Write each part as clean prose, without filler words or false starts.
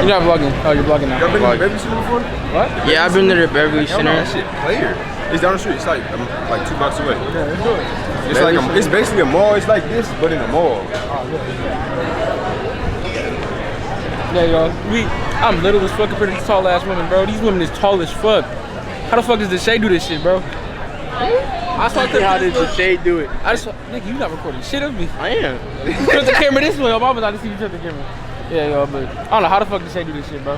now. You're not vlogging. Oh, you're vlogging now. Y'all been to the Beverly Center before? What? Yeah, I've been to the Beverly Center. That shit player. It's down the street. It's like 2 blocks away. Yeah, let's do it. It's like it's basically a mall. It's like this, but in a mall. Yeah, y'all. I'm little as fuck compared to these tall ass women, bro. These women is tall as fuck. How the fuck does the shade do this shit, bro? I saw How did the shade do it? I just saw, nigga, you not recording shit of me. I am. Turn the camera this way. I'm almost out to see you turn the camera. Yeah, yo, but I don't know how the fuck the shade do this shit, bro.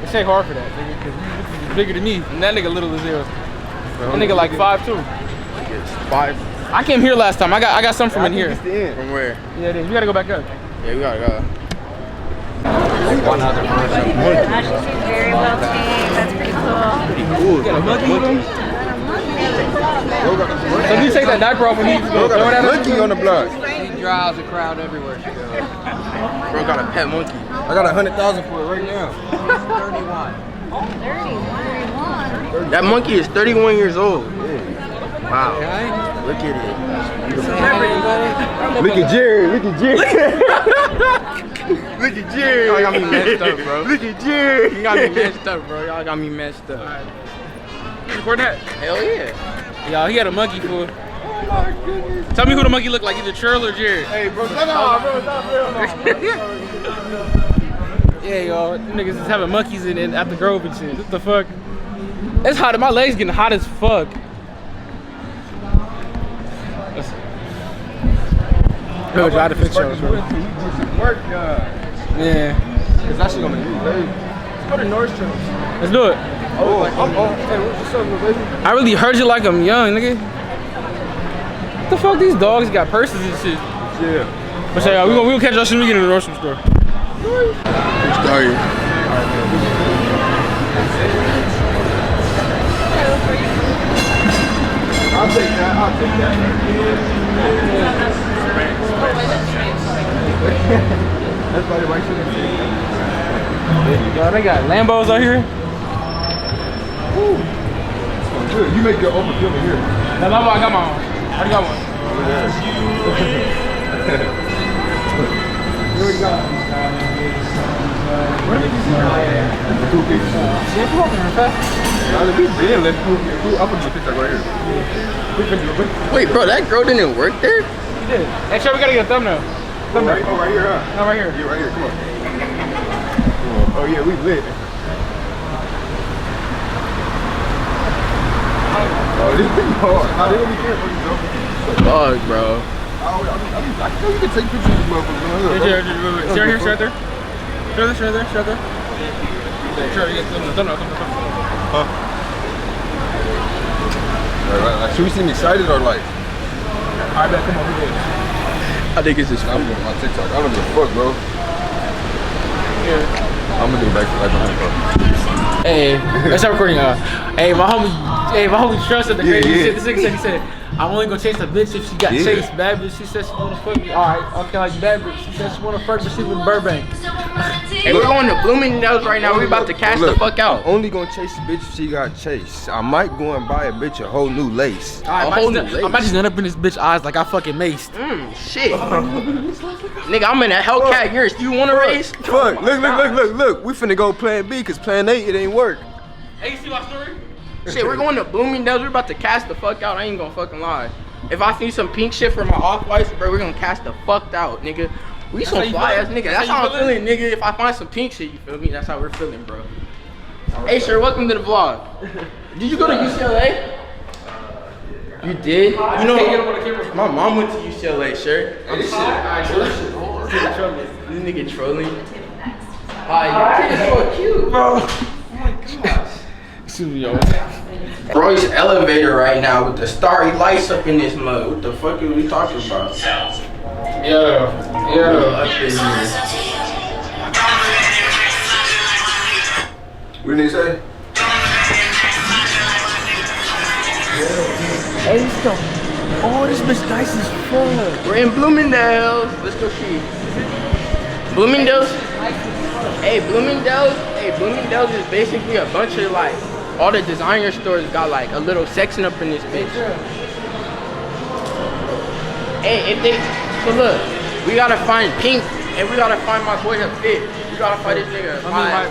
The shade hard for that, nigga, because he's bigger than me, and that nigga little as hell. That nigga like 5'2". 5. I came here last time. I got something from in here. From where? Yeah, it is. We gotta go back up. Yeah, we gotta go. One other person. Actually, she's very well tamed. That's pretty cool. Pretty cool. You got a monkey with him? So you take that diaper off and he Bro got a monkey on the block. She drives a crowd everywhere she goes. Bro got a pet monkey. I got 100,000 for it right now. 31. 31. That monkey is 31 years old. Wow. Look at it. Look at Jerry. Look at Jerry. Look at Jerry. Y'all got me messed up, bro. Look at Jerry. You got me messed up, bro. Y'all got me messed up. You record that? Hell yeah. Y'all, he had a monkey for. Tell me who the monkey looked like, either Churl or Jared. Hey, bro. No, bro. Stop, Yeah, y'all, niggas is having monkeys in at the Grove and shit. What the fuck? It's hot. My legs getting hot as fuck. Bro, try to fix yours, bro. Work, Yeah. It's actually gonna be crazy. Let's go to Nordstrom. Let's do it. Oh, hey, what's up, little baby? I really heard you like I'm young, nigga. What the fuck? These dogs got purses and shit. Yeah. But say, we gonna catch y'all soon as we get in the Nordstrom store. Sorry. I'll take that. That's probably right shit. Yo, they got Lambos out here. Woo. It's going good. You make your open film here. No, I got my own. I already got one. You already got what are these? Yeah, come on, man. Let's go. I'm gonna get that right here. Wait, bro, that girl didn't work there? You did. Hey, sure, we gotta get a thumbnail. Oh, right here, huh? No, right here. Yeah, right here. Come on. Oh yeah, we lit. Oh, this is hard. How they gonna be careful, you know? Fuck, bro. I know you can take pictures of these motherfuckers. Share here, share there. Share there. Sure, you get thumbnail. Huh? Right. Should we seem excited or like? Alright, man, come on, we good. I think it's just I'm doing my TikTok. I don't give a fuck, bro. Yeah. I'm gonna do it back behind, bro. Hey, let's start recording. Hey, my homie Trust said the crazy shit. This nigga said, I'm only gonna chase a bitch if she got chased. Bad bitch, she said she wanna fuck me. Alright, okay, like bad bitch. She said she wanna fuck, but she was in Burbank. Hey, we're going to Bloomingdale's right now. We're about to cash the fuck out. I'm only gonna chase a bitch if she got chased. I might go and buy a bitch a whole new lace. I might just end up in this bitch eyes like I fucking maced. Shit. Nigga, I'm in a Hellcat yours. Do you want to race? Fuck, look. We finna go plan B, cause plan A, it ain't work. Hey, you see my story? Shit, we're going to Bloomingdale's. We're about to cash the fuck out. I ain't gonna fucking lie. If I see some pink shit for my off-whites, bro, we're gonna cash the fuck out, nigga. We some fly ass nigga. That's how I'm feeling, nigga. If I find some pink shit, you feel me? That's how we're feeling, bro. Hey, sir, welcome to the vlog. Did you go to UCLA? You did? You know, my mom went to UCLA, sir. This nigga trolling. Hi, your kid is so cute, bro. Oh my gosh. Excuse me, yo. Bro's elevator right now with the starry lights up in this mud. What the fuck are we talking about? Yeah. What did he say? Hey, let's go. Oh, this bitch nice as fuck. We're in Bloomingdale's. Let's go see. Bloomingdale's? Hey, Bloomingdale's is basically a bunch of like, all the designer stores got like a little section up in this bitch. Hey, so look, we gotta find pink And we gotta find my boy a fit. We gotta find this nigga. My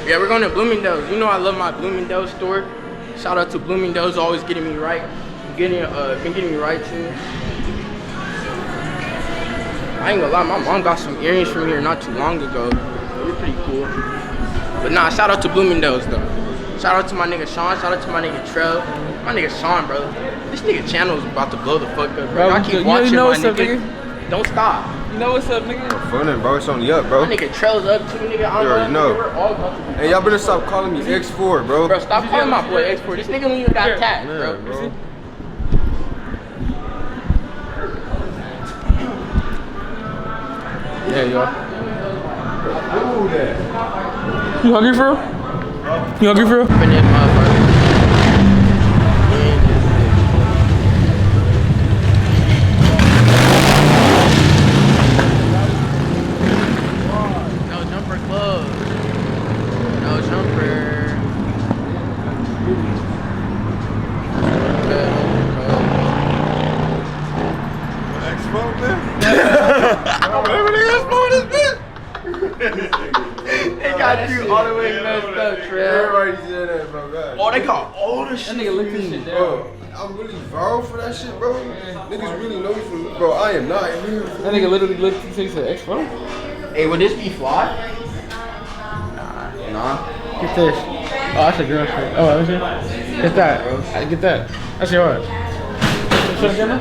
yeah, we're going to Bloomingdale's. You know I love my Bloomingdale's store. Shout out to Bloomingdale's, always getting me right. Been getting me right too. I ain't gonna lie, my mom got some earrings from here not too long ago. They're pretty cool. But nah, shout out to Bloomingdale's though. Shout out to my nigga Sean, shout out to my nigga Trell. My nigga Sean, bro. This nigga channel is about to blow the fuck up, bro. I keep watching my nigga. Don't stop. You know what's up, nigga? Funny, bro. It's only up, bro. My nigga Trell's up too, nigga. I don't know. We're all about to be Hey, y'all better stop calling me X4, bro. Bro, stop calling my boy X4. This nigga don't even got tagged, bro. Yeah, yo. You hungry for real? You hungry for real? Open this motherfucker. No jumper closed. No jumper. They got you all the way messed up, Trev. Everybody said that, bro. God. Oh, they got all the shit. That nigga licked this shit down. Bro, I'm really viral for that shit, bro. Niggas really know me from, bro. I am not here. That nigga literally licked his face to X4. Hey, would this be fly? Nah. Get this. Oh, that's a girl shit. Oh, that's it. Get that. I get that. That's yours. Show the camera?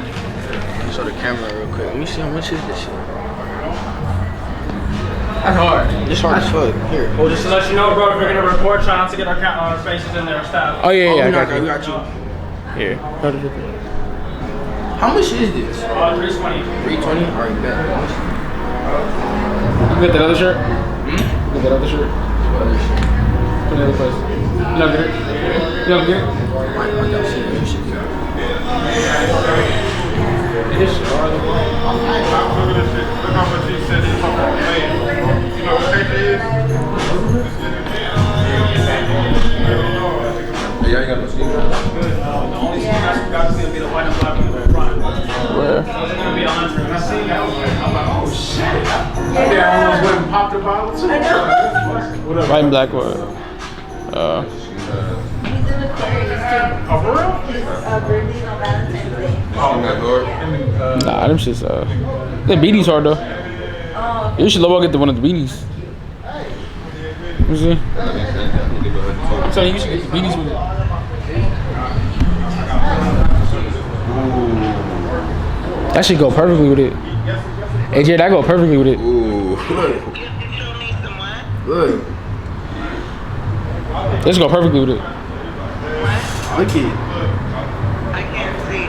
Show the camera real quick. Let me see how much is this shit. That's hard. This hard as fuck. Here, hold Just this. to let you know, bro, if we're gonna record, try not to get our faces in there, stop. Oh, yeah, yeah, I got we you. got you. Here. How much is this? 320. 320? Alright, bet. You get that other shirt? You get that other shirt? What other shit? Put it in the other place. You don't get it? You don't get it? I got shit. You should get it. This shit hard. Look at this shit. Look how much he said he's talking about man. You know what crazy is? Hey, y'all ain't got no skin. The only thing that's got to see will be the white and black people in front. Where? So it's gonna be 100. And I seen that, I'm like, oh shit. Yeah, I almost went and popped the bottle too. White and black what? He's in Aquarius too. Oh, for real? His birthday on Valentine's Day. Nah, them shit's the beanies hard though. Oh, You should get the one of the beanies. You see? I'm telling you, you should get the beanies with it. That should go perfectly with it. Hey Jay, that go perfectly with it. Ooh. Good. This go perfectly with it. Look it. I can't see.